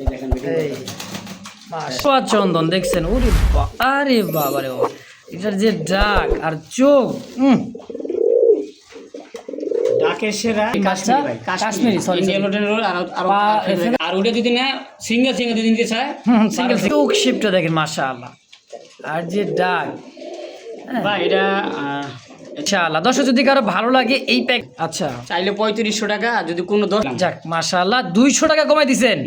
এই দেখেন চন্দন দেখছেন, ওরে আরে বাবা রে বাবা, এটার যে ডাক আর চোখ, ডাকের সেরা কাশ্মীরি আর ওটা যদি না সিঙ্গেল সিঙ্গেল যদি নিতে চায় চোখ শিপটা দেখেন মাশাআল্লাহ, আর যে ডাক বা এটা ইনশাআল্লাহ। দর্শক যদি কারো ভালো লাগে এই প্যাক, আচ্ছা চাইলে 3500 টাকা, যদি কোনো যাক মাশাআল্লাহ 200 টাকা কমাই দিছেন,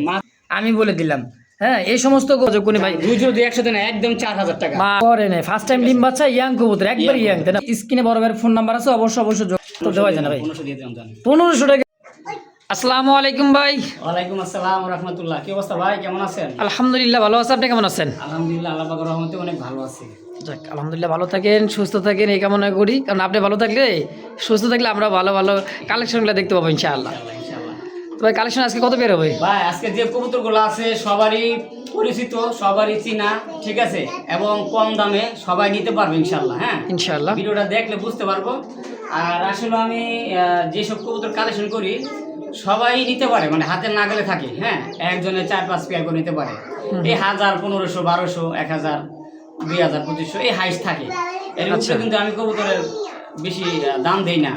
আমি বলে দিলাম। হ্যাঁ, এই সমস্ত কোনি ভাই 200 না, একদম 4000 টাকা করে নেই। ফার্স্ট টাইম ডিম বাচ্চা, ইয়াং কবুতর, একবার ইয়াং। স্ক্রিনে বড় ভাইয়ের ফোন নাম্বার আছে, অবশ্যই যোগাযোগ দেওয়া যায় না ভাই। 1500 টাকা। আসসালামু আলাইকুম ভাই। ওয়ালাইকুম আসসালাম ওয়া রাহমাতুল্লাহ। কি অবস্থা ভাই, কেমন আছেন? আলহামদুলিল্লাহ ভালো আছি, আপনি কেমন আছেন? আলহামদুলিল্লাহ, আল্লাহ পাকের রহমতে অনেক ভালো আছি। যাক আলহামদুলিল্লাহ, ভালো থাকেন, সুস্থ থাকেন এই কামনা করি, কারণ আপনি ভালো থাকলে, সুস্থ থাকলে আমরা ভালো ভালো কালেকশনগুলো দেখতে পাবো ইনশাআল্লাহ। তো ভাই কালেকশন আজকে কত বের হবে ভাই? আজকে যে কবুতরগুলো আছে সবারই পরিচিত, সবারই চিনা, ঠিক আছে, এবং কম দামে সবাই নিতে পারবে ইনশাআল্লাহ। হ্যাঁ ইনশাআল্লাহ, ভিডিওটা দেখলে বুঝতে পারবো। আর আসলে আমি যেসব কবুতর কালেকশন করি সবাই নিতে পারে, মানে হাতের নাগালে থাকে। হ্যাঁ, একজনে 4-5 পেয়ার করে নিতে পারে। এই 1000, 1500, 1200, 1000, 2000, 2500 এই হাইস থাকে। এর মধ্যে কিন্তু আমি কবুতরের বেশি দাম দেই না,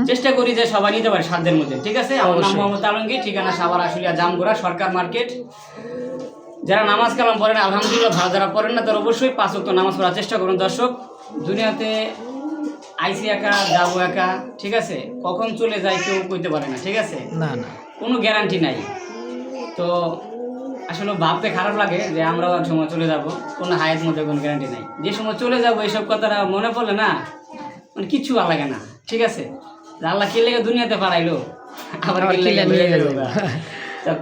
চেষ্টা করি যে সবাই নিতে পারে সাধ্যের মধ্যে, ঠিক আছে। আমার নাম মোহাম্মদ আলমগীর, ঠিকানা সাভার আশুলিয়া জামগোড়া সরকার মার্কেট। যারা নামাজ কালাম পড়েন আলহামদুলিল্লাহ ভালো, যারা পড়েন না তারা অবশ্যই 5 ওয়াক্ত নামাজ পড়ার চেষ্টা করুন। দর্শক, দুনিয়াতে আইসি একা, যাবো একা, ঠিক আছে, কখন চলে যায় কেউ কইতে পারে না, ঠিক আছে, না না কোনো গ্যারান্টি নাই। তো আসলে ভাবতে খারাপ লাগে যে আমরাও এক সময় চলে যাব, কোনো হায়ের মধ্যে কোনো গ্যারান্টি নাই। যে সময় চলে যাবো এইসব কথাটা মনে পড়লে না, মানে কিচ্ছু ভালো লাগে না, ঠিক আছে। আল্লাহ কে লেগে দুনিয়াতে পারাইলো, আবার কে লেগে নিয়ে গেল,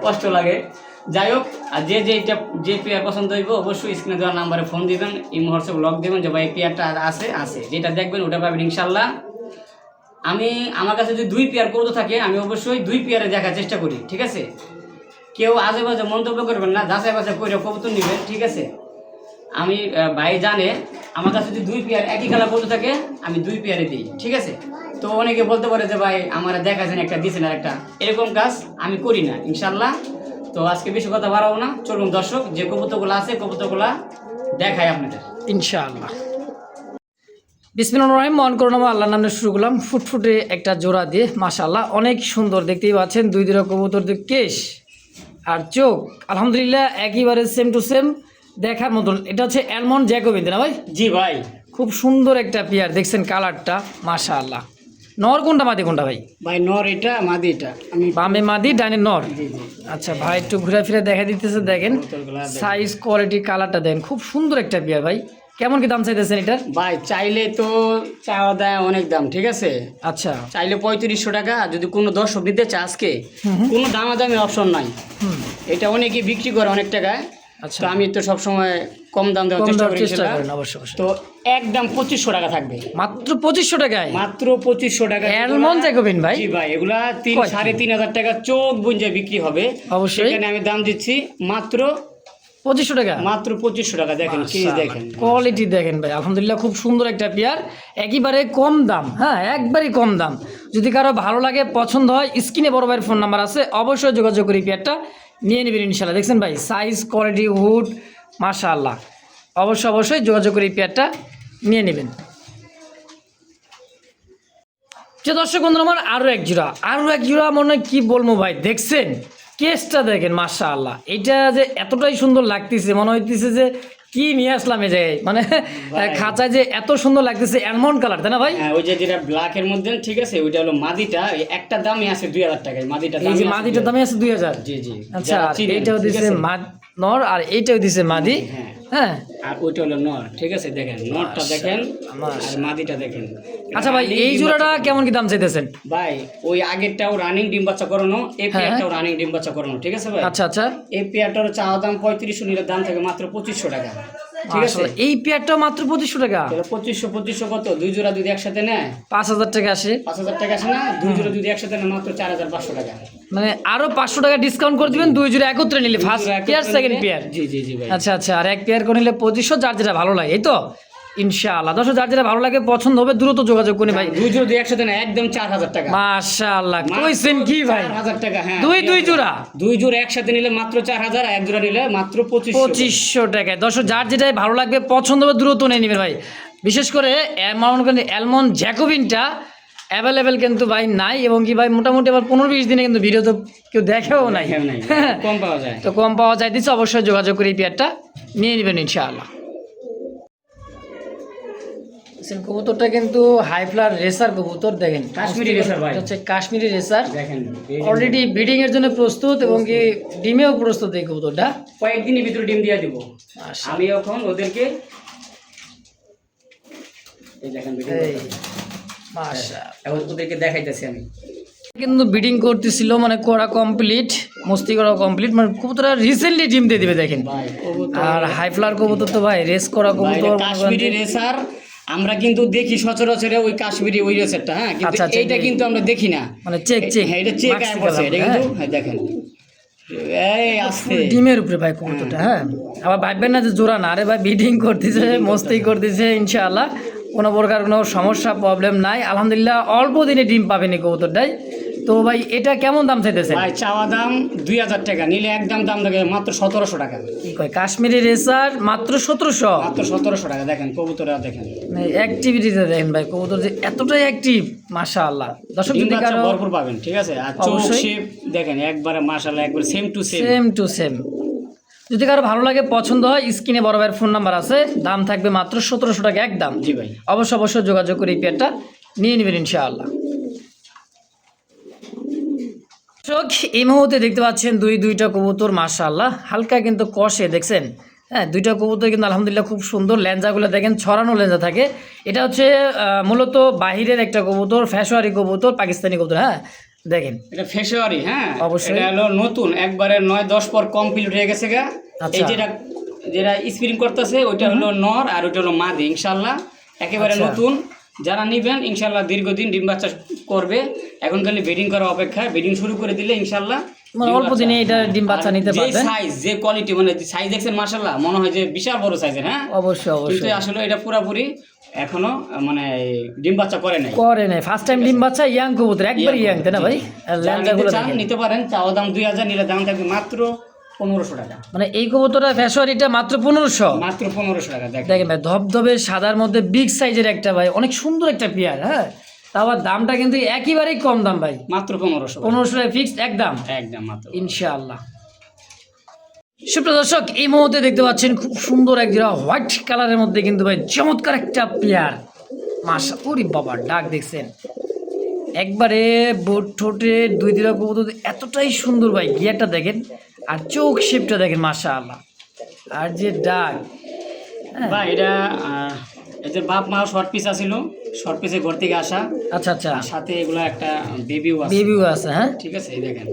কষ্ট লাগে। যাই হোক, আর যে পেয়ার পছন্দ হইব অবশ্যই স্ক্রিনে দেওয়ার নাম্বারে ফোন দিবেন, এই হোয়াটসঅ্যাপ লক দেবেন যে ভাই পেয়ারটা আছে, যেটা দেখবেন ওটা পাবেন ইনশাল্লাহ। আমার কাছে যদি 2 পেয়ার কবুতর থাকে আমি অবশ্যই 2 পেয়ারে দেখার চেষ্টা করি, ঠিক আছে। কেউ আজে বাজে মন্তব্য করবেন না, যাচাই বাছাই করে কবুতর নেবেন, ঠিক আছে। আমি ভাই জানে আমার কাছে যদি 2 পেয়ার একই কালার কবুতর থাকে আমি 2 পেয়ারে দিই, ঠিক আছে। তো অনেকে বলতে পারে যে ভাই আমার দেখাছেন একটা দিয়েছেন আর একটা, এরকম কাজ আমি করি না ইনশাল্লাহ। তো আজকে বেশি কথা বাড়াবো না, চলুন দর্শক যে কবুতরগুলো আছে কবুতরগুলো দেখাই আপনাদের ইনশাআল্লাহ। বিসমিল্লাহির রহমানির রহিম, মন করুন আমার আল্লাহর নামে শুরু করলাম। ফুটফুটে একটা জোড়া দিয়ে মাশাআল্লাহ, অনেক সুন্দর, দেখতেই পাচ্ছেন 2 কবুতর, কেশ আর চোখ আলহামদুলিল্লাহ একেবারে সেম টু সেম দেখার মতন। এটা হচ্ছে অ্যালমন্ড জ্যাকোবিন না ভাই? জি ভাই, খুব সুন্দর একটা পেয়ার, দেখছেন কালারটা মাশাআল্লাহ। নর কোনটা মাদি কোনটা ভাই? ভাই নর এটা, মাদি এটা। আমি বামে মাদি, ডানে নর। জি জি। আচ্ছা ভাই একটু ঘুরে ফিরে দেখা দিতেছে, দেখেন সাইজ, কোয়ালিটি, কালারটা দেখেন, খুব সুন্দর একটা পেয়ার। ভাই কেমন কি দাম চাইতেছেন এটার? ভাই চাইলে তো চাওয়া দায় অনেক দাম, ঠিক আছে। আচ্ছা, চাইলে 3500 টাকা, যদি কোনো দর্শক নিতে চায় আজকে কোনো দামাদামি অপশন নাই। এটা অনেকে বিক্রি করে অনেক টাকায়, আচ্ছা, তো আমি তো সবসময় কম দাম দেওয়ার চেষ্টা করি। অবশ্যই। তো একদম 2500 টাকা থাকবে, মাত্র 2500 টাকায়, মাত্র 2500 টাকা। অ্যালমন্ড জ্যাকোবিন ভাই? জি ভাই, এগুলা 3-3500 টাকা চোখ বুঝে বিক্রি হবে। অবশ্যই, এখানে আমি দাম দিচ্ছি মাত্র 2500 টাকা, মাত্র 2500 টাকা। দেখেন কি দেখেন কোয়ালিটি দেখেন ভাই, আলহামদুলিল্লাহ খুব সুন্দর একটা পেয়ার, একেবারে কম দাম। হ্যাঁ, একবারই কম দাম। যদি কারো ভালো লাগে, পছন্দ হয়, স্ক্রিনে বড় ভাইয়ের ফোন নাম্বার আছে, অবশ্যই যোগাযোগ করি পেয়ারটা নিয়ে নেবেন ইনশাআল্লাহ। দেখছেন ভাই সাইজ, কোয়ালিটি, হুড মাশাআল্লাহ, অবশ্যই যোগাযোগ করি পেয়ারটা নিয়ে নেবেন। যে দর্শক বন্ধুরা আমার আরও এক জোড়া মনে হয় কি বলবো ভাই, দেখছেন কেসটা দেখেন মাশাআল্লাহ, এটা যে এতটাই সুন্দর লাগতেছে, মনে হইতেছে যে কি নিয়ে আসলাম এই জায়গায়, মানে খাঁচায় যে এত সুন্দর লাগতেছে, অ্যালমন্ড কালার, তাই না ভাই? হ্যাঁ, ওই যে যেটা ব্ল্যাকের মধ্যে, ঠিক আছে, ওইটা হলো মাদিটা। একটা দামই আছে 2000 টাকায়, মাদিটা এই যে মাদিটার দামই আছে 2000। জি জি। আচ্ছা, এইটাও দিছে নর, আর এইটাও দিছে মাদি। হ্যাঁ, আর ওইটা হলো নর, ঠিক আছে। দেখেন নরটা দেখেন আর মাদিটা দেখেন। আচ্ছা ভাই, এই জোড়াটা কেমন কি দাম চাইতেছেন? ভাই ওই আগেরটাও রানিং ডিম বাচ্চা করানো, এই পেয়ারটাও রানিং ডিম বাচ্চা করানো, ঠিক আছে ভাই। আচ্ছা, এই পেয়ারটার চাওয়া দাম 3500, নিলে দাম থাকে মাত্র 2500 টাকা, ঠিক আছে। এই পেয়ারটাও মাত্র 2500 টাকা? 2500 কত, 2 জোড়া যদি একসাথে নেয় 5000 টাকা আসে। 5000 টাকা আসে না? 2 জোড়া যদি একসাথে নেয় মাত্র 4500 টাকা, মানে আরো 500 টাকা ডিসকাউন্ট করে দিবেন 2 জোড়া একত্রে নিলে, ফার্স্ট পেয়ার সেকেন্ড পেয়ার। জি জি জি ভাই। আচ্ছা, আর এক পেয়ার করে নিলে 2500, যার যেটা ভালো লাগে, এই তো? ইনশাআল্লাহ। দর্শক যার যেটা ভালো লাগে পছন্দ হবে দ্রুত যোগাযোগ করুন ভাই। দুই জোড়া দুই একসাথে না, একদম 4000 টাকা। মাশাআল্লাহ, কইছেন কি ভাই? 4000 টাকা। হ্যাঁ, দুই জোড়া, দুই জোড়া একসাথে নিলে মাত্র 4000, এক জোড়া নিলে মাত্র 2500 টাকায়। দর্শক যার যেটাই ভালো লাগবে পছন্দ হবে দ্রুত নিয়ে নেবেন ভাই। বিশেষ করে অ্যালমন্ড জ্যাকোবিনটা অ্যাভেলেবেল কিন্তু ভাই নাই, এবং কি ভাই মোটামুটি আবার 15-20 দিনে কিন্তু ভিডিও তো কেউ দেখেও নাই, কম পাওয়া যায়। তো কম পাওয়া যায় দিচ্ছে, অবশ্যই যোগাযোগ করে এই পেয়ারটা নিয়ে নেবেন ইনশাআল্লাহ। কবুতরটা কিন্তু হাই ফ্লার রেসার কবুতর, দেখেন কাশ্মীরি রেসার ভাই, হচ্ছে কাশ্মীরি রেসার, দেখেন অলরেডি ব্রিডিং এর জন্য প্রস্তুত এবং কি ডিমেও প্রস্তুত এই কবুতরটা। কয়েকদিনের ভিতরে ডিম দিয়ে দিব আমি। এখন ওদেরকে এই দেখেন এখন ওদেরকে দেখাইতেছি আমি। কিন্তু ব্রিডিং করতেছিল, মানে করা কমপ্লিট, মস্তি করা কমপ্লিট, মানে কবুতরটা রিসেন্টলি ডিম দিয়ে দিবে দেখেন। আর হাই ফ্লার কবুতর তো ভাই রেস করা কবুতর, কাশ্মীরি রেসার আমরা কিন্তু দেখি সচরাচর ওই কাশ্মীরি ওই রেসারটা, হ্যাঁ, কিন্তু এইটা কিন্তু আমরা দেখি না, মানে চেক চেক, হ্যাঁ এটা চেক আয় পড়ছে, এটা কিন্তু হ্যাঁ দেখেন এই আসছে ডিমের উপরে ভাই কবুতরটা। হ্যাঁ, আবার ভাববেন না যে জোড়া না, আরে ভাই ব্রিডিং করতেছে, মস্তি করতেছে, ইনশাআল্লাহ কোনো প্রকার কোনো সমস্যা প্রবলেম নাই, আলহামদুলিল্লাহ অল্প দিনে ডিম পাবেন এই কবুতরটাই। তো ভাই এটা কেমন দাম চাইতেছে? ভাই চাওয়া দাম 2000 টাকা, নিলে একদম দাম থাকে মাত্র 1700 টাকা। কি কয়, কাশ্মীরি রেসার মাত্র 1700? মাত্র 1700 টাকা। দেখেন কবুতরটা দেখেন, অ্যাক্টিভিটিতে দেখেন ভাই, কবুতর যে এতটাই অ্যাক্টিভ, মাশাআল্লাহ। দর্শক যদি কারো ভরপুর পাবেন, ঠিক আছে। আর চোখ শেপ দেখেন একবারে মাশাআল্লাহ, একবারে সেম টু সেম। যদি কারো ভালো লাগে পছন্দ হয়, স্ক্রিনে বড় ভাইয়ের ফোন নাম্বার আছে, দাম থাকবে মাত্র 1700 টাকা একদম। জি ভাই, অবশ্যই যোগাযোগ করে এই পেয়ারটা নিয়ে নেবেন ইনশাআল্লাহ। এই মুহূর্তে দেখতে পাচ্ছেন দুইটা কবুতর মাশাআল্লাহ, হালকা কিন্তু কষে দেখছেন। হ্যাঁ, দুইটা কবুতর কিন্তু আলহামদুলিল্লাহ খুব সুন্দর, লেঞ্জাগুলো দেখেন ছড়ানো লেঞ্জা থাকে। এটা হচ্ছে মূলত বাহিরের একটা কবুতর, ফ্যাশোয়ারি কবুতর, পাকিস্তানি কবুতর। হ্যাঁ দেখেন এটা ফেশোয়ারি, হ্যাঁ অবশ্যই, এটা হলো নতুন, একবারে 9-10 পর কমপ্লিট হয়ে গেছে গা। এই যেটা স্প্রিং করতেছে ওইটা হলো নর, আর ওইটা হলো মাদি, ইনশাআল্লাহ একেবারে নতুন। যারা নিবেন ইনশাআল্লাহ দীর্ঘদিন ডিম বাচ্চা করবে। এখন খালি ব্রিডিং করার অপেক্ষা, ব্রিডিং শুরু করে দিলে ইনশাআল্লাহ মানে অল্প দিনে এটা ডিম বাচ্চা নিতে পারবেন। যে সাইজ, যে কোয়ালিটি, মানে সাইজ দেখছেন মাশাআল্লাহ, মনে হয় যে বিশাল বড় সাইজের। হ্যাঁ অবশ্যই কিন্তু আসলে এটা পুরোপুরি এখনো মানে ডিম বাচ্চা করে নাই, ফার্স্ট টাইম ডিম বাচ্চা, ইয়াং কবুতর, একবার ইয়াং, তাই না ভাই? ল্যাঞ্জাগুলো দেখেন, নিতে পারেন। চাওয়া দাম 2000, নিলে দাম থাকবে মাত্র 1500 টাকা। মানে এই কবুতরটা ফ্যাশোয়ারিটা মাত্র 1500, মাত্র 1500 টাকা। দেখেন ভাই, ধবধবে সাদার মধ্যে বিগ সাইজের একটা ভাই, অনেক সুন্দর একটা পেয়ার। হ্যাঁ, তারপর দামটা কিন্তু একেবারেই কম দাম ভাই, মাত্র 1500 টাকা ফিক্সড একদম মাত্র ইনশাআল্লাহ। সুপ্রিয় দর্শক, এই মুহূর্তে দেখতে পাচ্ছেন খুব সুন্দর এক জোড়া হোয়াইট কালারের মধ্যে কিন্তু ভাই চমৎকার একটা পেয়ার মাশা, ওরে বাবা ডাক দেখছেন, একবারে বোট ঠোঁটে দুই দিরা কবুতর এতটাই সুন্দর ভাই, গিয়ারটা দেখেন আর চোখ শেপটা দেখেন মাশাআল্লাহ, আর যে ডাক। ভাই এটা এদের বাপ মা শর্ট পিস আছিল, শর্ট পিসে ঘর থেকে আসা। আচ্ছা, সাথে এগুলো একটা বেবিও আছে। হ্যাঁ ঠিক আছে, এই দেখেন,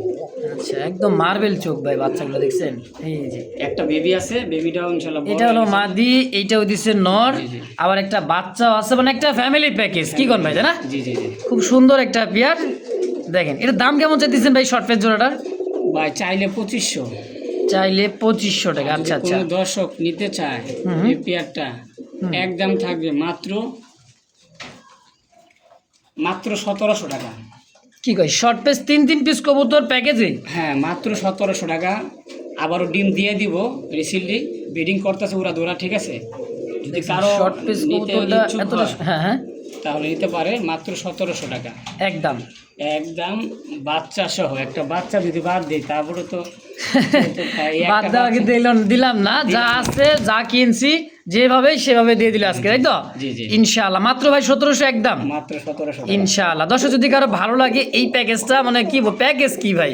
আচ্ছা একদম মার্বেল চোখ ভাই, বাচ্চাগুলো দেখছেন, এই যে একটা বেবি আছে, বেবিটাও ইনশাআল্লাহ এটা হলো মাদি, এইটাও দিছে নর, আবার একটা বাচ্চাও আছে, মানে একটা ফ্যামিলি প্যাকেজ। কি কোন ভাই, না? জি, খুব সুন্দর একটা পেয়ার। দেখেন এটার দাম কেমন চাইতেছেন ভাই শর্ট পেজ জোড়াটার? ভাই চাইলে 2500 টাকা। আচ্ছা, কোনো দর্শক নিতে চায় এই পেয়ারটা, একদম থাকবে মাত্র 1700 টাকা। কি কই, শর্ট পেজ 3 পিস কবুতর প্যাকেজে? হ্যাঁ, মাত্র 1700 টাকা। আবারও ডিম দিয়ে দিব রিসেন্টলি, ব্রিডিং করতেছে ওরা দোরা, ঠিক আছে। যদি কারো শর্ট পেজ কবুতরটা এতটা, হ্যাঁ তাহলে নিতে পারে মাত্র 1700 টাকা একদম বাচ্চা সহ। একটা বাচ্চা যদি বাদ দেয় তারপরে তো বাদ দেওয়া কিন্তু দিলাম না, যা আছে যা কিনছি যেভাবে সেভাবে দিয়ে দিল আজকে, তাই তো? ইনশাআল্লাহ মাত্র ভাই 1700 একদম, মাত্র 1700 ইনশাআল্লাহ। দর্শক যদি কারো ভালো লাগে এই প্যাকেজটা, মানে কি প্যাকেজ কি ভাই,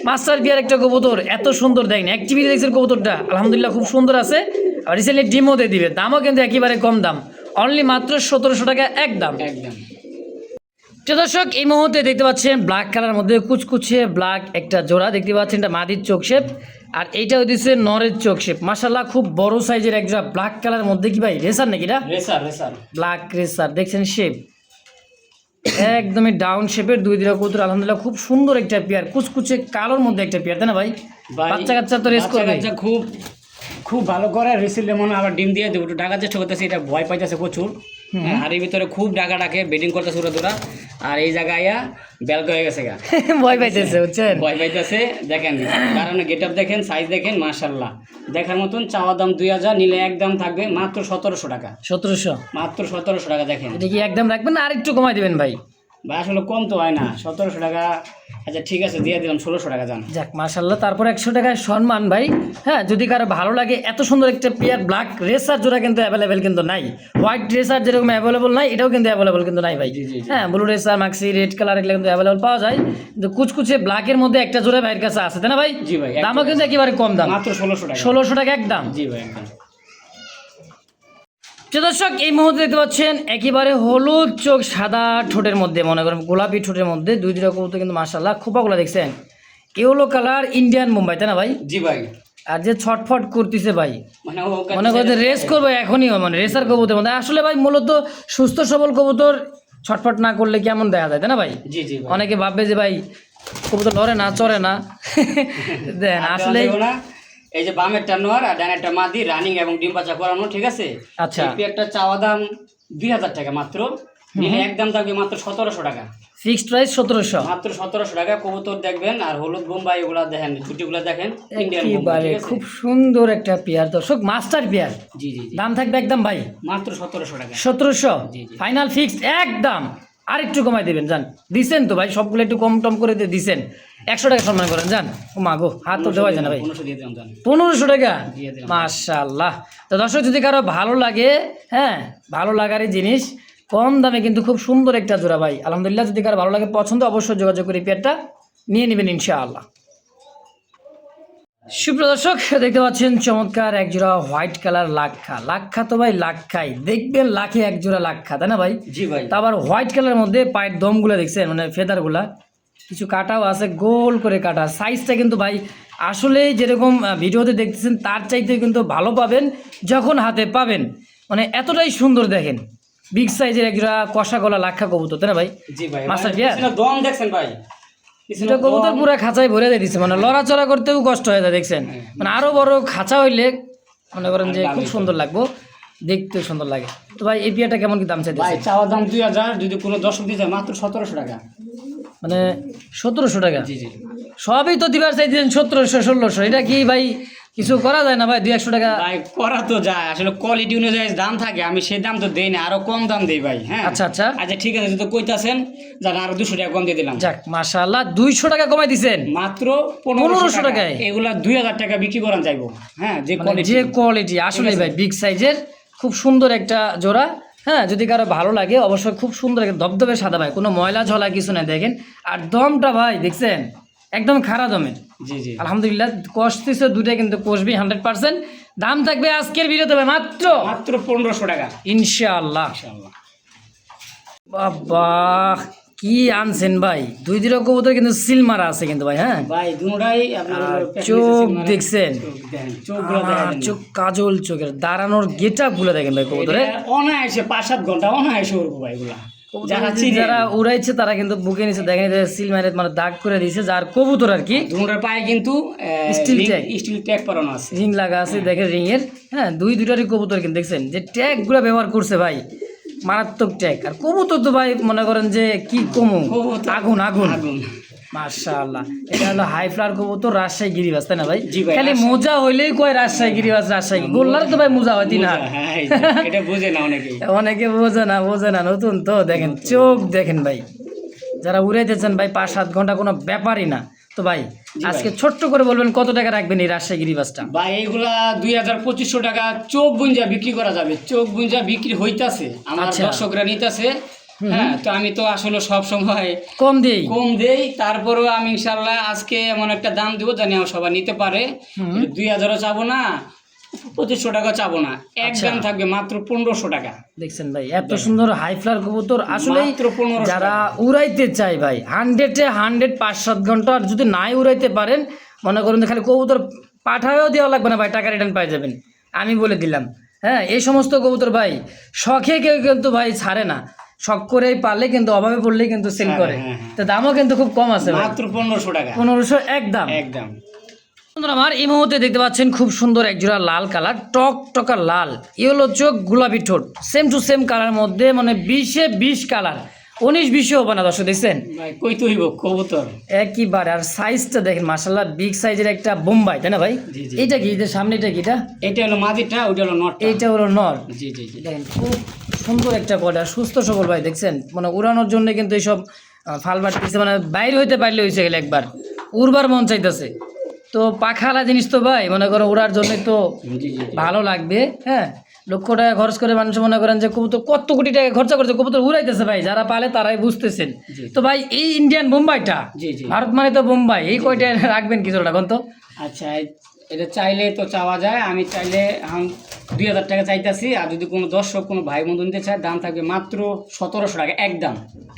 মাস্টার বিয়ার একটা কবুতর এত সুন্দর, দেখেন অ্যাক্টিভিটি দেখছেন কবুতরটা আলহামদুলিল্লাহ খুব সুন্দর আছে, আর রিসেন্টলি ডিমও দিয়ে দিবে, দামও কিন্তু একেবারে কম দাম, অনলি মাত্র 1700 টাকা একদম। দর্শক এই মুহূর্তে দেখতে পাচ্ছেন ব্ল্যাক কালার মধ্যে কুচকুচে ব্ল্যাক একটা জোড়া দেখতে পাচ্ছেন, এটা মাদির চোখ শেপ, আর এইটা হচ্ছে নরের চোখ শেপ। মাশাআল্লাহ খুব বড় সাইজের এক জোড়া ব্ল্যাক কালার মধ্যে, কি ভাই রেসার নাকি এটা? রেসার ব্ল্যাক রেসার, দেখছেন শেপ একদমই ডাউন শেপের, দুই দিরা কবুতর আলহামদুলিল্লাহ খুব সুন্দর একটা পেয়ার, কুচকুচে কালোর মধ্যে একটা পেয়ার, তাই না ভাই? বাচ্চা কাচ্চা তো রেস করবে, খুব খুব ভালো করে রিসিলে মনে হয় আবার ডিম দিয়ে দেবো, একটু ডাকার চেষ্টা করতেছে, এটা ভয় পাইতেছে প্রচুর। হাড়ির ভিতরে খুব ডাকা ডাকে, বেডিং করতেছে ওরা তোরা, আর এই জায়গায় বেলক হয়ে গেছে গা, ভয় পাইতেছে বুঝছেন। ভয় পাইতেছে। দেখেন কারণ গেট আপ দেখেন, সাইজ দেখেন, মাশাল্লাহ দেখার মতন। চাওয়া দাম 2000, নিলে একদম থাকবে মাত্র 1700 টাকা। 1700 মাত্র 1700 টাকা। দেখেন এটা কি একদম রাখবেন না আর একটু কমাই দিবেন ভাই? ভাই আসলে কম তো হয় না, 1700 টাকা। আচ্ছা ঠিক আছে, দিয়ে দিলাম 1600 টাকা। যান যাক মাশাল্লাহ, তারপর 100 টাকায় সম্মান ভাই। হ্যাঁ, যদি কারো ভালো লাগে, এত সুন্দর একটা পেয়ার ব্ল্যাক রেসার জোড়া কিন্তু অ্যাভেলেবেল কিন্তু নাই। হোয়াইট রেসার যেরকম অ্যাভেলেবল নাই, এটাও কিন্তু অ্যাভেলেবল কিন্তু নাই ভাই। হ্যাঁ, blue racer, Maksi, red colour এগুলো কিন্তু অ্যাভেলেবল পাওয়া যায়, কিন্তু কুচকুচে ব্ল্যাকের মধ্যে একটা জোড়া ভাইয়ের কাছে আছে, তাই না ভাই? জি ভাই, দামও কিন্তু একেবারে কম দাম, মাত্র 1600 টাকা। 1600 টাকা একদম। জি ভাই একদম। দর্শক এই মুহূর্তে দেখতে পাচ্ছেন একেবারে হলুদ চোখ সাদা ঠোঁটের মধ্যে, মনে করেন গোলাপি ঠোঁটের মধ্যে দুই দুইটা কবুতর কিন্তু মাশাআল্লাহ। খোপাগুলো দেখছেন ইয়েলো কালার, ইন্ডিয়ান মুম্বাই, তাই না ভাই? জি ভাই। আর যে ছটফট করতেছে ভাই, মানে মনে করে যে রেস করবো এখনই, মানে রেসার কবুতর মধ্যে। আসলে ভাই মূলত সুস্থ সবল কবুতর ছটফট না করলে কেমন দেখা যায়, তাই না ভাই? জি জি ভাই। অনেকে ভাববে যে ভাই কবুতর লড়ে না, চড়ে না। দেন আসলে এই যে বামেরটা নোয়ার আর ডানেরটা মাদি, রানিং এবং ডিম বাচ্চা করানো, ঠিক আছে? আচ্ছা, একটা চাওয়া দাম 2000 টাকা মাত্র, নিলে একদম থাকবে মাত্র 1700 টাকা। ফিক্সড প্রাইস 1700, মাত্র 1700 টাকা। কবুতর দেখবেন আর হলুদ বোম্বাই এগুলা দেখেন, ছুটিগুলো দেখেন, ইন্ডিয়ান বোম্বাই, একেবারে ঠিক আছে? খুব সুন্দর একটা পেয়ার দর্শক, মাস্টার পেয়ার। জি জি জি। দাম থাকবে একদম ভাই মাত্র 1700 টাকা। 1700 জি, জি। ফাইনাল ফিক্সড একদম। আর একটু কমাই দেবেন জান, দিছেন তো ভাই, সবগুলো একটু কম টম করে দিয়ে দিছেন। 100 টাকা সম্মান করেন জান। ও মা গো, হাত তো দেওয়া যায় না ভাই। 1500 দিয়ে দিলাম। জান 1500 টাকা, দিয়ে দিলাম। মাশাআল্লাহ। তো দর্শক যদি কারো ভালো লাগে, হ্যাঁ ভালো লাগারই জিনিস, কম দামে কিন্তু খুব সুন্দর একটা জোড়া ভাই। আলহামদুলিল্লাহ, যদি কারো ভালো লাগে পছন্দ, অবশ্যই যোগাযোগ করে পেয়ারটা নিয়ে নেবেন ইনশাআল্লাহ। সুপ্রদর্শক দেখতে পাচ্ছেন চমৎকার এক জোড়া হোয়াইট কালার লাক্ষা। লাক্ষা তো ভাই লাক্ষাই, দেখবেন লাখে এক জোড়া লাক্ষা, তাই না ভাই? জি ভাই। তা আবার হোয়াইট কালারের মধ্যে পায়ের দমগুলো দেখছেন, মানে ফেদারগুলা কিছু কাটাও আছে, গোল করে কাটা। সাইজটা কিন্তু ভাই আসলে যেরকম ভিডিওতে দেখতেছেন তার চাইতে কিন্তু ভালো পাবেন যখন হাতে পাবেন, মানে এতটাই সুন্দর। দেখেন বিগ সাইজের এক জোড়া কষা গলা লাক্ষা কবুতর, তাই না ভাই? জি ভাই। মাস্টার মানে পেয়ার পিছনে দম দেখছেন ভাই? এটা কবুতর পুরো খাঁচায় ভরে দিয়ে দিচ্ছে, মানে লড়াচড়া করতেও কষ্ট হয়ে যায় দেখছেন। মানে আরো বড় খাঁচা হইলে মনে করেন যে খুব সুন্দর লাগবো, দেখতে সুন্দর লাগে। তো ভাই এই পেয়ারটা কেমন কি দাম ভাই চাইতেছে? চাওয়া দাম 2000, যদি কোনো দর্শক দিয়ে যায় মাত্র 1700 টাকা। মানে 1700 টাকা? জি জি। সবই তো দিবার চাইতেছেন 1700 1600, এটা কি ভাই কিছু করা যায় না ভাই? 200 টাকা ভাই করা তো যায়, আসলে কোয়ালিটি অনুযায়ী দাম থাকে, আমি সেই দাম তো দেই না, আরো কম দাম দেই ভাই। হ্যাঁ আচ্ছা আচ্ছা, আচ্ছা ঠিক আছে, যদি কইতাছেন যান আরো 200 টাকা কম দিয়ে দিলাম। যাক মাশাআল্লাহ, 200 টাকা কমাই দিছেন মাত্র 1500 টাকায় টাকায়। এগুলা 2000 টাকা বিক্রি করান যাইবো। হ্যাঁ যে মানে কোয়ালিটি, যে কোয়ালিটি আসলে ভাই বিগ সাইজের, খুব সুন্দর একটা জোড়া। হ্যাঁ, যদি কারো ভালো লাগে অবশ্যই খুব সুন্দর একটা ধবধবে সাদা ভাই, কোনো ময়লা ঝলা কিছু না। দেখেন আর দমটা ভাই দেখছেন একদম খাড়া দমের। জি জি। আলহামদুলিল্লাহ, কষতেছে দুটাই কিন্তু কষবি 100%। দাম থাকবে আজকের ভিডিওতে ভাই মাত্র মাত্র 1500 টাকা ইনশাআল্লাহ। ইনশাআল্লাহ। বাবা কি আনছেন ভাই, দুই দুটো কবুতর কিন্তু সিল মারা আছে কিন্তু ভাই। হ্যাঁ, ভাই দুটোটাই আপনার আর হলো প্যাকেজ চোখ সিনেমার- দেখছেন, চোখ দেখেন, চোখগুলো দেখেন। চোখ কাজল চোখের, দাঁড়ানোর গেটা গুলো দেখেন ভাই কবুতরে। এটা অনায়াসে 5-7 ঘন্টা অনায়াসে উড়বো ভাই এগুলা। যারা চিনে, যারা উড়াইছে তারা কিন্তু বুকে নিচে দেখেন সিল মারে, মানে দাগ করে দিয়েছে, যার কবুতর আর কি দুটোর পায়ে কিন্তু Steel tag। স্টিল ট্যাগ পরানো আছে। রিং লাগা আছে, দেখেন রিং এর। হ্যাঁ, দুইটারই কবুতর কিন্তু দেখছেন যে ট্যাগ গুলো ব্যবহার করছে ভাই, মারাত্মক ট্যাগ। আর কবুতর তো ভাই মনে করেন যে কি কমু, কবুতর আগুন আগুন। আগুন। মাশাআল্লাহ, এটা হলো হাই ফ্লাওয়ার কবুতর, রাজশাহী গিরিবাজ, তাই না ভাই? জি ভাই, খালি মোজা হইলেই কয় রাজশাহী গিরিবাজ, রাজশাহী গোল্লার তো ভাই মোজা হয় তিন হাত। হ্যাঁ এটা বুঝে না অনেকেই। অনেকে বোঝে না, নতুন তো। দেখেন চোখ দেখেন ভাই, যারা উড়াইতেছেন ভাই 5-7 ঘন্টা কোনো ব্যাপারই না। তো ভাই আজকে ছোট্ট করে বলবেন কত টাকা রাখবেন এই রাজশাহী গিরিবাজটা? ভাই এইগুলা 2000-2500 টাকা চোখ বুঞ্জা বিক্রি করা যাবে, চোখ বুঞ্জা বিক্রি হইতাছে, আমার আচ্ছা। দর্শকরা নিতেছে। হ্যাঁ তো আমি তো আসলে সব সময় কম দিই। কম দেই, তারপরেও আমি ইনশাল্লাহ আজকে এমন একটা দাম দিব জানি আমার সবাই নিতে পারে। 2000ও চাবো না, 2500 টাকা চাবো না, একদম থাকবে মাত্র 1500 টাকা। দেখছেন ভাই এত সুন্দর হাই ফ্লাওয়ার কবুতর, আসলে মাত্র 1500 যারা উড়াইতে চায় ভাই 100-100 5-7 ঘন্টা, আর যদি নাই উড়াইতে পারেন মনে করুন যে খালি কবুতর পাঠায়ও দেওয়া লাগবে না ভাই, টাকা রিটার্ন পাই যাবেন, আমি বলে দিলাম। হ্যাঁ, এই সমস্ত কবুতর ভাই শখে কেউ কিন্তু ভাই ছাড়ে না, শখ করেই পারলে কিন্তু অভাবে পড়লেই কিন্তু সেল করে। তো দামও কিন্তু খুব কম আছে ভাই, মাত্র 1500 টাকা 1500 একদম। একদম। বন্ধুরা আমার এই মুহূর্তে দেখতে পাচ্ছেন খুব সুন্দর এক জোড়া লাল কালার, টক টকা লাল, ইয়েলো চোখ, গোলাপি ঠোঁট, সেম টু সেম কালার মধ্যে, মানে 20-এ 20 কালার, 19-20 হবে না দর্শক, দেখছেন ভাই কই তো হইব কবুতর একইবারে। আর সাইজটা দেখেন মাশাআল্লাহ, বিগ সাইজের একটা বোম্বাই, তাই না ভাই? জি, জি। এটা কি, এটা সামনে এটা কি, এটা হলো মাদিটা, ওইটা হলো নটটা। এইটা হলো নর। জি জি জি। দেখেন খুব সুন্দর একটা বডি, আর সুস্থ সবল ভাই, দেখছেন মানে উড়ানোর জন্য কিন্তু এইসব ফাল বাড়তেছে, মানে বাইরে হইতে পারলে হয়েছে গেলে একবার উড়বার মন চাইতেছে। তো পাখালা জিনিস তো ভাই, মনে করো উড়ার জন্য তো জি জি। ভালো লাগবে। হ্যাঁ, লক্ষ টাকা খরচ করে মানুষ মনে করেন যে কবুতর কত কোটি টাকা খরচা করছে, কবুতর উড়াইতেছে ভাই, যারা পালে তারাই বুঝতেছেন। জি। তো ভাই এই ইন্ডিয়ান বোম্বাইটা, জি জি। ভারত মানে তো বোম্বাই, এই কয়টা রাখবেন কিছু টাকা তো? আচ্ছা, এটা চাইলে তো চাওয়া যায়, আমি চাইলে 2000 টাকা চাইতেছি। আর যদি কোনো দর্শক কোনো ভাই বন্ধু নিতে চায়, দাম থাকবে মাত্র 1700 টাকা একদম,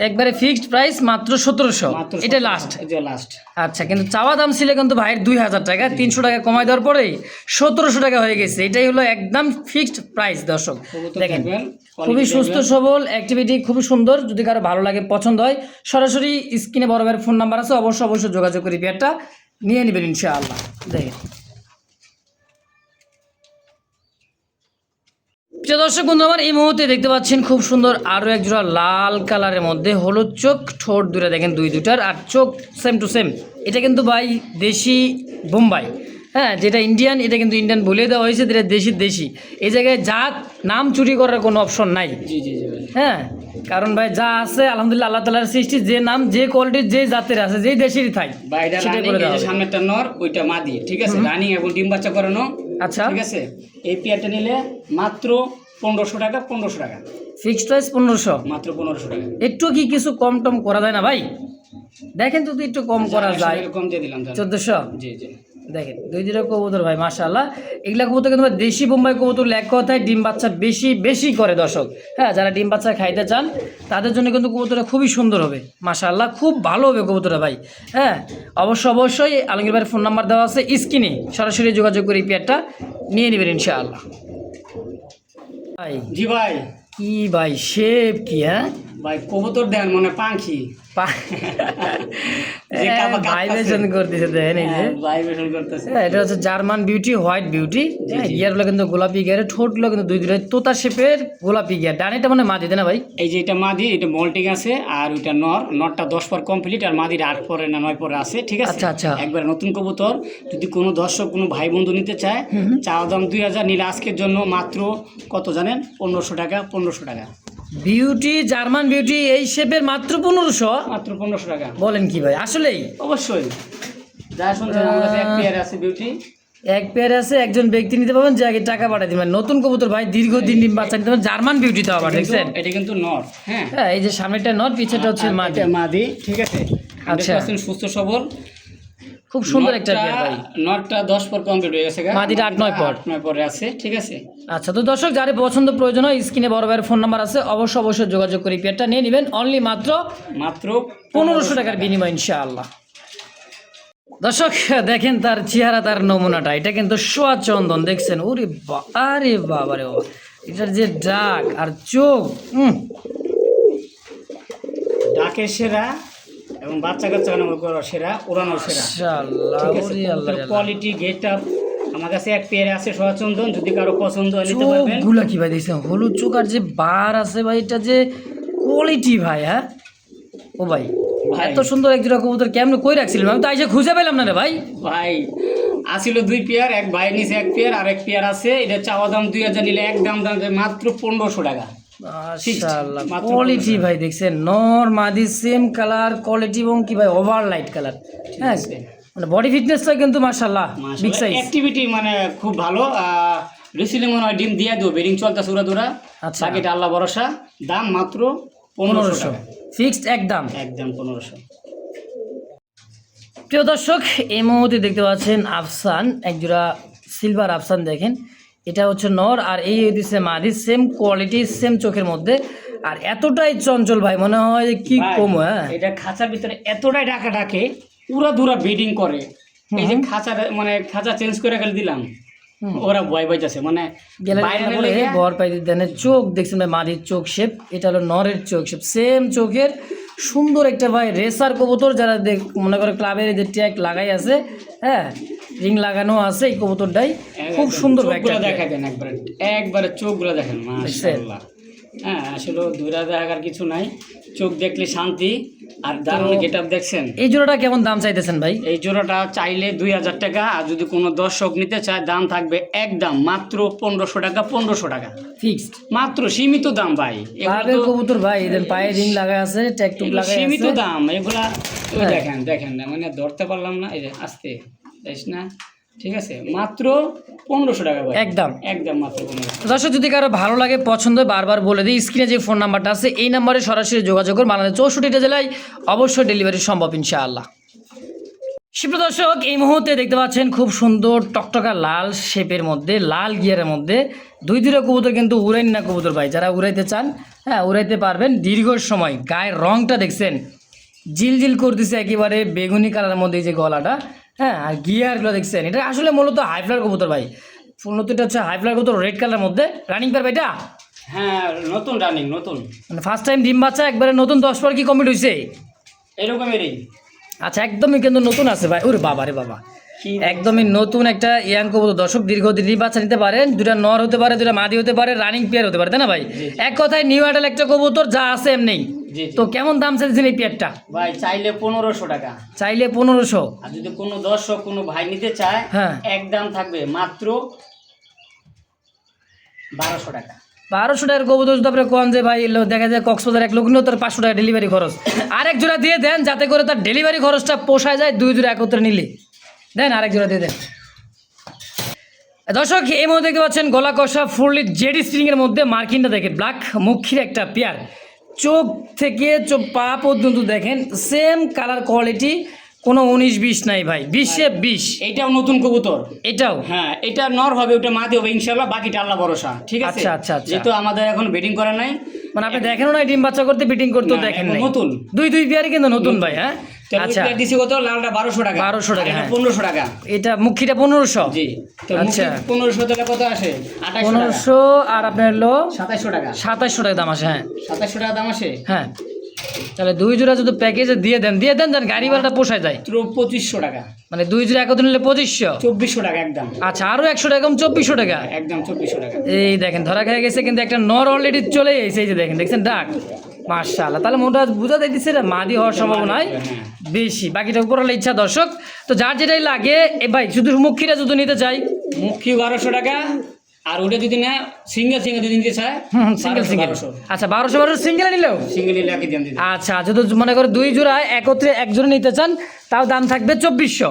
একবারে ফিক্সড প্রাইস মাত্র 1700, মাত্র এটা লাস্ট। এটা লাস্ট। আচ্ছা, কিন্তু চাওয়া দাম ছিল কিন্তু ভাইয়ের 2000 টাকা, 300 টাকা কমাই দেওয়ার পরেই 1700 টাকা হয়ে গেছে। এটাই হলো একদম ফিক্সড প্রাইস দর্শক। দেখেন খুবই সুস্থ সবল, অ্যাক্টিভিটি খুবই সুন্দর। যদি কারো ভালো লাগে, পছন্দ হয়, সরাসরি স্ক্রিনে বড় ভাইয়ের ফোন নাম্বার আছে, অবশ্যই যোগাযোগ করে পেয়ারটা নিয়ে নেবেন ইনশাআল্লাহ। দেখেন প্রিয় দর্শক বন্ধু আমার এই মুহূর্তে দেখতে পাচ্ছেন খুব সুন্দর আরও এক জোড়া লাল কালারের মধ্যে হলুদ চোখ, ঠোঁট দুটা দেখেন দুইটার, আর চোখ সেম টু সেম। এটা কিন্তু ভাই দেশি বোম্বাই, হ্যাঁ, যেটা ইন্ডিয়ান এটা কিন্তু ইন্ডিয়ান বলে দেওয়া হয়েছে, যেটা দেশি। এই জায়গায় জাত নাম চুরি করার কোনো অপশন নাই। জি জি জি। হ্যাঁ, কারণ ভাই যা আছে আলহামদুলিল্লাহ আল্লাহ তাআলার সৃষ্টি, যে নাম যে কোয়ালিটির যে জাতের আছে, যেই দেশেরই থাই, বা এটা সেটাই রানিং, করে এই দেওয়া যে হবে। সামনেরটা নর, ওইটা মাদি, ঠিক আছে, রানিং এবং ডিম বাচ্চা করানো। আচ্ছা, ঠিক আছে, এই পেয়ারটা নিলে মাত্র 1500 টাকা, 1500 টাকা ফিক্সড প্রাইস 1500, মাত্র 1500 টাকা। একটু কি কিছু কম টম করা যায় না ভাই? দেখেন যদি একটু কম করা যায়, এরকম দিয়ে দিলাম 1400। জি জি। দেখেন দুইটা কবুতর ভাই মাশাআল্লাহ, এগুলা কবুতর কিন্তু ভাই দেশি বোম্বাই কবুতর, লেখ কথায় ডিম বাচ্চা বেশি করে দর্শক। হ্যাঁ, যারা ডিম বাচ্চা খাইতে চান তাদের জন্য কিন্তু কবুতরটা খুবই সুন্দর হবে মাশাআল্লাহ, খুব ভালো হবে কবুতরটা ভাই। হ্যাঁ, অবশ্যই আলমগীর ভাইয়ের ফোন নাম্বার দেওয়া আছে স্ক্রিনে, সরাসরি যোগাযোগ করে এই পেয়ারটা নিয়ে নেবেন ইনশাআল্লাহ। ভাই জি ভাই। কি ভাই শেপ কি, হ্যাঁ ভাই কবুতর দেন মনে পাখি যে কাবা ভাইব্রেশন করতেছে, দেখেন এই যে ভাইব্রেশন করতেছে। হ্যাঁ, এটা হচ্ছে জার্মান বিউটি, হোয়াইট বিউটি। গিয়ারগুলো কিন্তু গোলাপি গিয়ারের, ঠোঁটগুলো কিন্তু দুইটা তোতা শেপের গোলাপি গিয়ার। ডানেটা মানে মাদি, তাই না ভাই? এই যে এটা মাদি, এটা মল্টিং আছে, আর ওইটা নরটা 10 পর কমপ্লিট, আর মাদির 8 পরে না 9 পরে আছে, ঠিক আছে। আচ্ছা আচ্ছা, একবার নতুন কবুতর। যদি কোনো দর্শক কোনো ভাই বন্ধু নিতে চায়, চাওয়া দাম 2000, নিলে আজকের জন্য মাত্র কত জানেন? 1500 টাকা, 1500 টাকা। বিউটি, জার্মান বিউটি এই শেপের মাত্র 1500, মাত্র 1500 টাকা। বলেন কি ভাই? আসলেই অবশ্যই যা শুনছেন, আমার কাছে এক পেয়ার আছে বিউটি, এক পেয়ার আছে, একজন ব্যক্তি নিতে পারবেন, যে আগে টাকা পাঠিয়ে দিবেন। নতুন কবুতর ভাই, দীর্ঘদিন ডিম বাচ্চা নিতে পারবেন, জার্মান বিউটি তো আবার, দেখছেন এটা কিন্তু নর। হ্যাঁ হ্যাঁ, এই যে সামনেটা নর, পিছেটা হচ্ছে মাদি। এটা মাদি, ঠিক আছে। আচ্ছা। 100% সুস্থ সবল, খুব সুন্দর একটা পেয়ার ভাই। নটটা 10 পর কমপ্লিট হয়ে গেছে, মাদিটা 8-9 পর। 8-9 পরে আছে, ঠিক আছে। আচ্ছা, তো দর্শক যারা পছন্দ প্রয়োজন হয়, স্ক্রিনে বড় ভাইয়ের ফোন নাম্বার আছে, অবশ্যই যোগাযোগ করে পেয়ারটা নিয়ে নেবেন, অনলি মাত্র 1500 টাকার বিনিময় ইনশাআল্লাহ। দর্শক দেখেন তার চেহারা, তার নমুনাটা, এটা কিন্তু সোয়া চন্দন, দেখছেন? ওরে আরে বাবা রে বাবা, এটার যে ডাক আর চোখ, ডাকের সেরা এবং বাচ্চা কাচ্চা সেরা, উড়ানোর সেরা, মাশাআল্লাহ, ঠিক আছে। ওরে আল্লাহ রে আল্লাহ। কোয়ালিটি, গেট আপ, আমার কাছে এক পেয়ারে আছে সোয়াচন্দন, যদি কারো পছন্দ হয় নিতে পারবেন। চোখগুলা কি ভাই দেখছেন? হলুদ চোখ আর যে বার আছে ভাই, এটা যে কোয়ালিটি ভাই। হ্যাঁ ও ভাই, এত সুন্দর এক জোড়া কবুতর কেমনে কই রাখছিলেন? আমি তো আইসা খুঁজে পেলাম না রে ভাই। ভাই আসিল 2 পেয়ার, এক ভাই নিচে এক পেয়ার, আর এক পেয়ার আছে। এটা চাওয়া দাম 2000, নিলে এক দাম মাত্র 1500 টাকা। মাশাআল্লাহ, কোয়ালিটি ভাই দেখছেন, নর মাদি সেম কালার কোয়ালিটি, এবং কি ভাই ওভার লাইট কালার। হ্যাঁ, মানে বডি ফিটনেসটা কিন্তু মাশাআল্লাহ বিগ সাইজ, অ্যাক্টিভিটি মানে খুব ভালো। রিসিলিং মনে হয় ডিম দিয়ে দেবো, বেরিং চলতেছে উড়া। আচ্ছা, বাকিটা আল্লাহ ভরসা। দাম মাত্র 1500 টাকা, ফিক্সড একদম 1500। প্রিয় দর্শক এই মুহূর্তে দেখতে পাচ্ছেন আফসান, একজোড়া সিলভার আফসান। দেখেন এটা হচ্ছে নর, আর এই হচ্ছে মাদি, সেম কোয়ালিটি, সেম চোখের মধ্যে, আর এতটাই চঞ্চল ভাই, মনে হয় যে কি কম। হ্যাঁ, এটা খাঁচার ভিতরে এতটাই ডাকে উড়া দুরা বেডিং করে। এই যে খাঁচা, মানে খাঁচা চেঞ্জ করে গেলে দিলাম, ওরা ভয় পাইতেছে, মানে ভর পাই দেন। চোখ দেখছেন ভাই, মাদির চোখ শেপ, এটা হলো নরের চোখ শেপ, সেম চোখের সুন্দর একটা ভাই রেসার কবুতর। যারা মনে করে ক্লাবের যে ট্যাগ লাগাই আছে, হ্যাঁ, রিং লাগানো আছে এই কবুতরটাই, খুব সুন্দর একটা চোখগুলো দেখা দেন একবারে চোখগুলো দেখেন মাশাআল্লাহ। হ্যাঁ আসলে দূরে দেখার কিছু নাই, চোখ দেখলে শান্তি। আর দারুণ গেটআপ দেখছেন। এই জোড়াটা কেমন দাম চাইতেছেন ভাই? এই জোড়াটা চাইলে 2000 টাকা, আর যদি কোনো দর্শক নিতে চায় দাম থাকবে একদম মাত্র 1500 টাকা। 1500 টাকা ফিক্সড, মাত্র, সীমিত দাম ভাই। পাবে কবুতর ভাই, এদের পায়ে রিং লাগা আছে, ট্যাগ টুক লাগা আছে, সীমিত দাম এগুলা। দেখেন দেখেন না, মানে ধরতে পারলাম না, এই যে আস্তে যাইস না, ঠিক আছে, মাত্র 1500 টাকা ভাই, একদম একদম মাত্র 1500। দর্শক যদি কারো ভালো লাগে পছন্দ হয়, বারবার বলে দিই, স্ক্রিনে যে ফোন নাম্বারটা আছে এই নাম্বারে সরাসরি যোগাযোগ করে বাংলাদেশ 64টা জেলায় অবশ্যই ডেলিভারি সম্ভব ইনশাআল্লাহ। সুপ্রিয় দর্শক, এই মুহূর্তে দেখতে পাচ্ছেন খুব সুন্দর টকটকা লাল শেপের মধ্যে, লাল গিয়ারের মধ্যে দুইটা কবুতর, কিন্তু উড়াইন না কবুতর ভাই, যারা উড়াইতে চান হ্যাঁ উড়াইতে পারবেন দীর্ঘ সময়। গায়ের রংটা দেখছেন জিলজিল করতেছে একেবারে বেগুনি কালারের মধ্যে, এই যে গলাটা, হ্যাঁ আর গিয়ারগুলো দেখছেন, এটা আসলে মূলত হাইফ্লার কবুতর ভাই। মূলত এটা হচ্ছে হাইফ্লার কবুতর, রেড কালারের মধ্যে রানিং পার এটা, হ্যাঁ নতুন রানিং, নতুন মানে ফার্স্ট টাইম ডিম বাচ্চা একবারে নতুন, 10 পর কি কমপ্লিট হয়েছে এরকমেরই। আচ্ছা একদমই কিন্তু নতুন আছে ভাই, ওরে বাবা রে বাবা, একদমই নতুন একটা ইয়াং কবুতর। দর্শক দীর্ঘদিন বাচ্চা নিতে পারেন, দুটা নর হতে পারে, দুটা মাদি হতে পারে, রানিং পেয়ার হতে পারে, তাই না ভাই? এক কথায় নিউ অ্যাডাল একটা কবুতর, যা আছে এমনি। তো কেমন দাম চাইছেন এই পেয়ারটা? ভাই চাইলে 1500 টাকা, চাইলে 1500। আর যদি কোনো দর্শক কোনো ভাই নিতে চায় হ্যাঁ একদম থাকবে মাত্র 1200 টাকা। 1200 টাকার কবুতর যদি আপনি কোন যে ভাই দেখা যায় কক্সবাজার এক লোক নিয়েও তার 500 টাকা ডেলিভারি খরচ, আরেক জোড়া দিয়ে দেন যাতে করে তার ডেলিভারি খরচটা পোষায় যায়, দুই জোড়া একত্রে নিলে দেন, আরেক জোড়া দিয়ে দেন। দর্শক এই মধ্যে দেখতে পাচ্ছেন গলা কষা ফুললি জেডি স্ট্রিংয়ের মধ্যে মার্কিনটা দেখে ব্ল্যাক মুখির একটা পেয়ার, চোখ থেকে পা পর্যন্ত দেখেন সেম কালার কোয়ালিটি, কোনো 19-20 নাই ভাই, 20-এ 20। এটাও নতুন কবুতর, এটাও হ্যাঁ এটা নর হবে, ওটা মাদি হবে ইনশাআল্লাহ, বাকিটা আল্লাহ ভরসা, ঠিক আছে। আচ্ছা আচ্ছা আচ্ছা, যেহেতু আমাদের এখন বেডিং করে নাই, মানে আপনি দেখেনও না ডিম বাচ্চা করতে, বিটিং করতেও দেখেন নাই, নতুন দুই পেয়ারই কিন্তু নতুন ভাই। হ্যাঁ আচ্ছা দিছি কত, লালটা 1200 টাকা, 1200 টাকা, হ্যাঁ 1500 টাকা, এটা মুখিটা 1500। জি আচ্ছা 1500 টাকা কত আসে, 2800 টাকা, 1500 আর আপনার হলো 2700 টাকা, 2700 টাকা দাম আসে। হ্যাঁ 2700 টাকা দাম আসে, হ্যাঁ তাহলে দুই জোড়া যদি প্যাকেজে দিয়ে দেন যেন গাড়ি ভাড়াটা পোষায় যায়, 2500 টাকা, মানে দুই জোড়া একত্র নিলে 2500, 2400 টাকা একদম। আচ্ছা আরো 100 টাকা কম, 2400 টাকা একদম 2400 টাকা। এই দেখেন ধরা খেয়ে গেছে, কিন্তু একটা নর অলরেডি চলে এসেছে, এই যে দেখেন, দেখছেন ডাক, মাশাআল্লাহ। তাহলে মোটা বুঝা দিচ্ছে মাদি হওয়ার সম্ভাবনায় বেশি, বাকিটা উপর হলে ইচ্ছা দর্শক। তো যার যেটাই লাগে এ ভাই, শুধু মুখিটা যদি নিতে চাই মুখি 1200 টাকা, আর ওটা যদি না সিঙ্গেল যদি নিতে চায় সিঙ্গেল। আচ্ছা 1200 সিঙ্গেল নিলেও সিঙ্গেল নিলে একই দাম দিতে। আচ্ছা যদি মনে করে দুই জোড়া একত্রে একজনে নিতে চান তাও দাম থাকবে 2400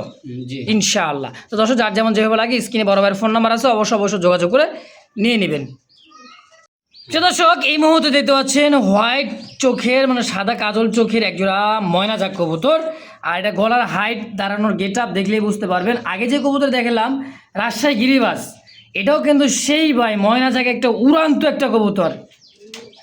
জি ইনশাআল্লাহ। তো দর্শক যার যেমন যেভাবে লাগে স্ক্রিনে বড় ভাইয়ের ফোন নাম্বার আছে, অবশ্যই যোগাযোগ করে নিয়ে নেবেন। দর্শক এই মুহূর্তে দেখতে পাচ্ছেন হোয়াইট চোখের, মানে সাদা কাজল চোখের একজোড়া ময়না জাক কবুতর, আর এটা গলার হাইট দাঁড়ানোর গেট আপ দেখলেই বুঝতে পারবেন। আগে যে কবুতর দেখালাম রাজশাহী গিরিবাস, এটাও কিন্তু সেই ভাই ময়না জাক একটা উড়ান্ত একটা কবুতর,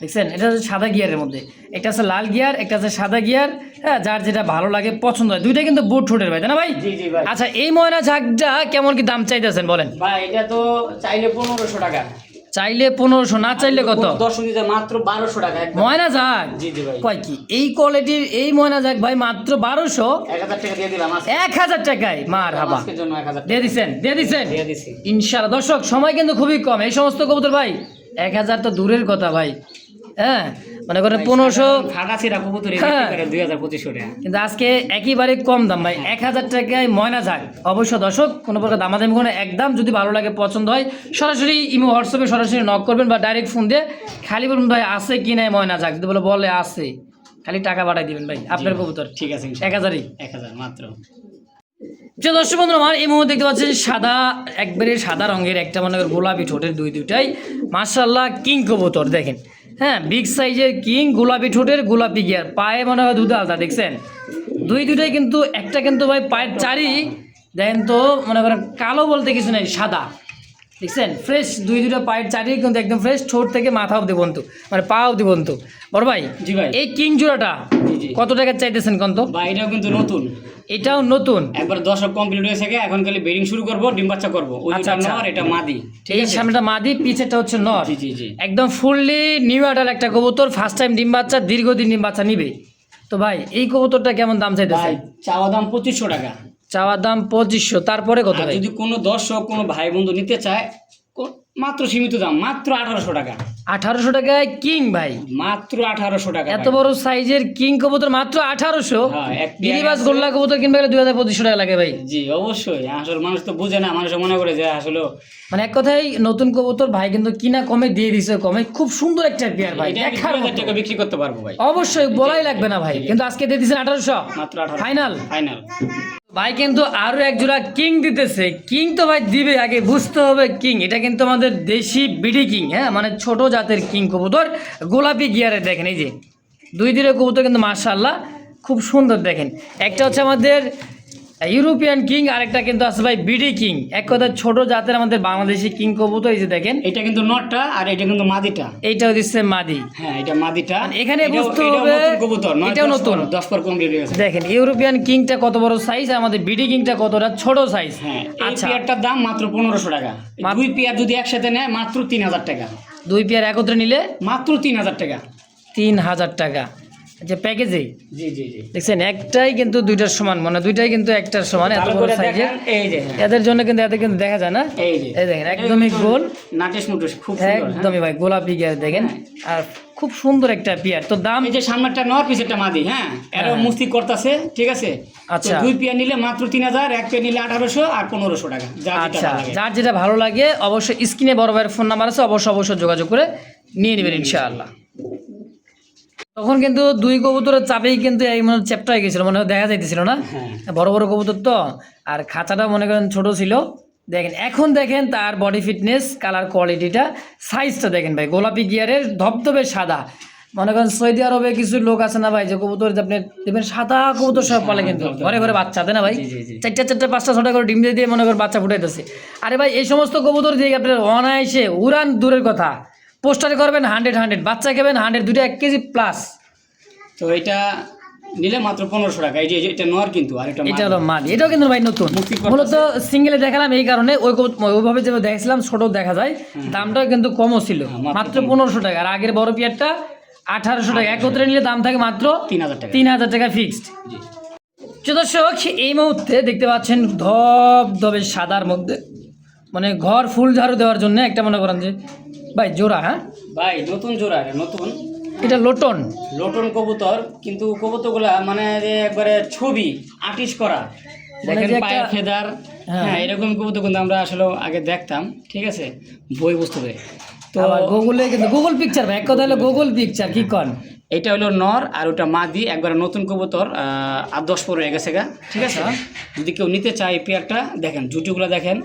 দেখছেন? এটা হচ্ছে সাদা গিয়ারের মধ্যে, একটা আছে লাল গিয়ার, একটা আছে সাদা গিয়ার। হ্যাঁ যার যেটা ভালো লাগে পছন্দ হয়, দুইটা কিন্তু বুট ঠোঁটের ভাই, তাই না ভাই? জি জি ভাই। আচ্ছা এই ময়না ঝাঁকটা কেমন কি দাম চাইতেছেন বলেন? ভাই এটা তো চাইলে 1500 টাকা, চাইলে 1500, না চাইলে কত? দর্শক দিতে মাত্র 1200 টাকা একদম। ময়না ঝাঁক জি জি ভাই। কয় কি এই কোয়ালিটির এই ময়না ঝাঁক ভাই মাত্র 1200, 1000 টাকা দিয়ে দিলাম, 1000 টাকায় মার হাবা আজকের জন্য 1000 দিয়ে দিচ্ছেন দিয়ে দিছি ইনশাআল্লাহ। দর্শক সময় কিন্তু খুবই কম, এই সমস্ত কবুতর ভাই 1000 তো দূরের কথা ভাই, হ্যাঁ মনে করেন 1500 ফাটা ছিড়া কবুতর হ্যাঁ। 2500 টাকা, কিন্তু আজকে একেবারে কম দাম ভাই, 1000 টাকায় ময়না ঝাঁক। অবশ্য দর্শক কোনো প্রকার দামাদামি কোনো একদম, যদি ভালো লাগে পছন্দ হয় সরাসরি ইমো হোয়াটসঅ্যাপে সরাসরি নক করবেন বা ডাইরেক্ট ফোন দিয়ে খালি বলুন ভাই আছে কি নাই ময়না ঝাঁক, যদি বলে আছে খালি টাকা পাঠাই দিবেন ভাই আপনার কবুতর, ঠিক আছে 1000ই 1000 মাত্র। যে দর্শক বন্ধু আমার এই মুহূর্তে দেখতে পাচ্ছেন সাদা, একবারে সাদা রঙের একটা মনে করেন গোলাপি ঠোঁটের দুইটাই মাশাআল্লাহ কিং কবুতর দেখেন, হ্যাঁ বিগ সাইজের কিং, গোলাপি ঠোঁটের, গোলাপি গিয়ার, পায়ে মনে হয় দুধ আলতা, দেখছেন দুইটাই কিন্তু, একটা কিন্তু ভাই পায়ের চারি দেখেন তো মনে করেন কালো বলতে কিছু নেই, সাদা, দেখছেন ফ্রেশ, দুইটা পায়ের চারি কিন্তু একদম ফ্রেশ, ঠোঁট থেকে মাথা অব্দি বন্ধ, মানে পা অব্দি বন্ধ। বড় ভাই জি ভাই। এই কিং জোড়াটা কত টাকা চাইতেছেন কত? ভাই এটাও কিন্তু নতুন, এটাও নতুন, একবার 10 কমপ্লিট হয়েছে, এখন খালি বেডিং শুরু করব, ডিম বাচ্চা করব। ওই আচ্ছা, দুটো আচ্ছা। নর, এটা মাদি, ঠিক এই আছে। সামনেটা মাদি, পিছেরটা হচ্ছে নর। জি জি জি। একদম ফুললি নিউ অ্যাডাল একটা কবুতর, ফার্স্ট টাইম ডিম বাচ্চা, দীর্ঘদিন ডিম বাচ্চা নিবে। তো ভাই এই কবুতরটা কেমন দাম চাইতেছে? ভাই চাওয়া দাম 2500 টাকা, চাওয়া দাম 2500, তারপরে কত আর ভাই? যদি কোনো দর্শক কোনো ভাই বন্ধু নিতে চায়, মাত্র সীমিত দাম, মাত্র 1800 টাকা। 1800 টাকায় কিং ভাই, মাত্র 1800 টাকা এত ভাই। বড় সাইজের কিং কবুতর মাত্র 1800। হ্যাঁ, এক পেয়ার গিরিবাজ আছে। গোল্লা কবুতর কিনবে গেলে 2500 টাকা লাগে ভাই। জি অবশ্যই, আসলে মানুষ তো বুঝে না, মানুষ মনে করে যে আসলে মানে এক কথায় নতুন কবুতর ভাই কিন্তু কিনা কমে দিয়ে দিছে কমে, খুব সুন্দর একটা পেয়ার ভাই, এটা আমি দেখার 2000 মতো। টাকা বিক্রি করতে পারবো ভাই, অবশ্যই বলাই লাগবে না ভাই, কিন্তু আজকে দিয়ে দিছেন 1800 মাত্র 1800 ফাইনাল। ফাইনাল। ভাই কিন্তু আরো এক জোড়া কিং দিতেছে। কিং তো ভাই দিবে, আগে বুঝতে হবে কিং, এটা কিন্তু আমাদের দেশি বিডি কিং, হ্যাঁ মানে ছোট জাতের কিং কবুতর, গোলাপি গিয়ারে দেখেন এই যে দুই দিনের কবুতর কিন্তু মাশাআল্লাহ খুব সুন্দর। দেখেন একটা হচ্ছে আমাদের ইউরোপিয়ান কিং, আরেকটা কিন্তু আছে ভাই বিডি কিং, এক কথায় ছোট জাতের আমাদের বাংলাদেশি কিং কবুতর। এই যে দেখেন এটা কিন্তু নটটা আর এটা কিন্তু মাদিটা। এইটাও দিচ্ছে মাদি। হ্যাঁ এটা মাদিটা। এখানে এটাও- বুঝতে এটাও হবে নতুন কবুতর, এটাও নতুন। 10 পর কমপ্লিট হয়ে গেছে। দেখেন ইউরোপিয়ান কিংটা কত বড় সাইজ, আর আমাদের বিডি কিংটা কতটা ছোট সাইজ। হ্যাঁ এই আচ্ছা, পেয়ারটার দাম মাত্র 1500 টাকা। দুই পেয়ার যদি একসাথে নেয় মাত্র 3000 টাকা। দুই পেয়ার একত্রে নিলে মাত্র 3000 টাকা। 3000 টাকা। আচ্ছা প্যাকেজে জি জি জি। দেখছেন একটাই কিন্তু দুইটার সমান, মানে দুইটাই কিন্তু একটার সমান, এত ভালো বড় করে সাইজের। দেখেন, এই যে হ্যাঁ, এদের জন্য কিন্তু এদের কিন্তু দেখা যায় না, এই যে এই দেখেন একদমই গোল, নাটেশ মুটেশ খুব সুন্দর। হ্যাঁ। একদমই ভাই গোলাপি গিয়ার দেখেন, আর খুব সুন্দর একটা পেয়ার। তো দাম এই যে সামনেরটা নর পিছেরটা মাদি, হ্যাঁ এরও হ্যাঁ। মুস্তি করতেছে, ঠিক আছে। আচ্ছা। তো দুই পেয়ার নিলে মাত্র 3000, এক পেয়ার নিলে 1800 আর 1500 টাকা, যা যেটা আচ্ছা, ভালো লাগে। যার যেটা ভালো লাগে অবশ্যই স্ক্রিনে বড় ভাইয়ের ফোন নাম্বার আছে, অবশ্যই যোগাযোগ করে নিয়ে নেবেন ইনশাআল্লাহ। তখন কিন্তু দুই কবুতরের চাপেই কিন্তু এই মনে চ্যাপ্টা হয়ে গেছিল, মনে হয় দেখা যাইতেছিল না, হ্যাঁ। বড় বড় কবুতর তো, আর খাঁচাটা মনে করেন ছোট ছিল। দেখেন এখন দেখেন তার বডি ফিটনেস, কালার কোয়ালিটিটা, সাইজটা দেখেন ভাই, গোলাপি গিয়ারের ধবধবে সাদা। মনে করেন সৌদি আরবে কিছু লোক আছে না ভাই, যে কবুতর আপনি দেখবেন সাদা কবুতর সব পালে, কিন্তু ঘরে ঘরে বাচ্চা আছে না ভাই, জি, জি, জি। 4টা 5টা 6টা করে ডিম দিয়ে দিয়ে মনে করেন বাচ্চা ফুটাইতেছে। আরে ভাই এই সমস্ত কবুতর দিয়ে আপনার অনায়াসে উড়ান দূরের কথা, পোস্টারে করবেন 100 বাচ্চা খাবেন 100, দুটো 1 কেজি প্লাস। তো এটা নিলে মাত্র 1500 টাকা। এই যে এটা নর কিন্তু, আর এটা এটা হলো মাদি, এটাও কিন্তু ভাই নতুন। মুক্তি করতেছে। মূলত সিঙ্গেলে দেখালাম এই কারণে, ওইভাবে যে দেখছিলাম ছোট দেখা যায়, দামটাও কিন্তু কমও ছিল, হ্যাঁ, মাত্র 1500 টাকা। আর আগের বড় পিয়ারটা 1800 টাকা, একত্রে নিলে দাম থাকে মাত্র 3000 টাকা। 3000 টাকা ফিক্সড। জি। তো দর্শক এই মুহূর্তে দেখতে পাচ্ছেন ধবধবে সাদার মধ্যে, মানে ঘর ফুল ঝাড়ু দেওয়ার জন্য একটা মনে করেন যে ভাই জোড়া, হ্যাঁ ভাই নতুন জোড়া, এটা নতুন এটা লোটন। লোটন কবুতর, কিন্তু কবুতরগুলা মানে যে একবারে ছবি আর্টিস্ট করা, দেখেন যে একটা- পায়ের ফেদার। হ্যাঁ। হ্যাঁ এরকম কবুতর কিন্তু আমরা আসলে আগে দেখতাম, ঠিক আছে, বই পুস্তকে। তো আবার গুগলে কিন্তু গুগল পিকচার ভাই, এক কথা হলো গুগল পিকচার, কি কন? এটা হলো নর আর ওটা মাদি, একবারে নতুন কবুতর, আর 10 পর হয়ে গেছে গা, ঠিক আছে। আচ্ছা। যদি কেউ নিতে চায় এই পেয়ারটা, দেখেন জুটিগুলো দেখেন,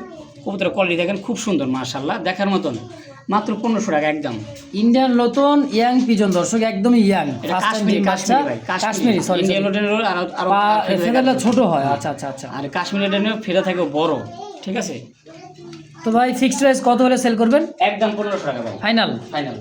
কবুতরের কোয়ালিটি দেখেন, খুব সুন্দর মাশাআল্লাহ, দেখার মতন, মাত্র 1500 টাকা একদম। ইন্ডিয়ান নতুন ইয়াং পিজন দর্শক, একদমই ইয়াং, এটা কাশ্মীরি, কাশ্মীরি ভাই, কাশ্মীরি, সরি ইন্ডিয়ান লোটেনের আরো ফেদারটা ছোট হয়। আচ্ছা আচ্ছা আচ্ছা। আর কাশ্মীরি লোটেনের ফেদা থাকে বড়, ঠিক আছে। তো ভাই ফিক্সড প্রাইস কত হলে সেল করবেন? একদম 1500 টাকা ভাই, ফাইনাল? ফাইনাল।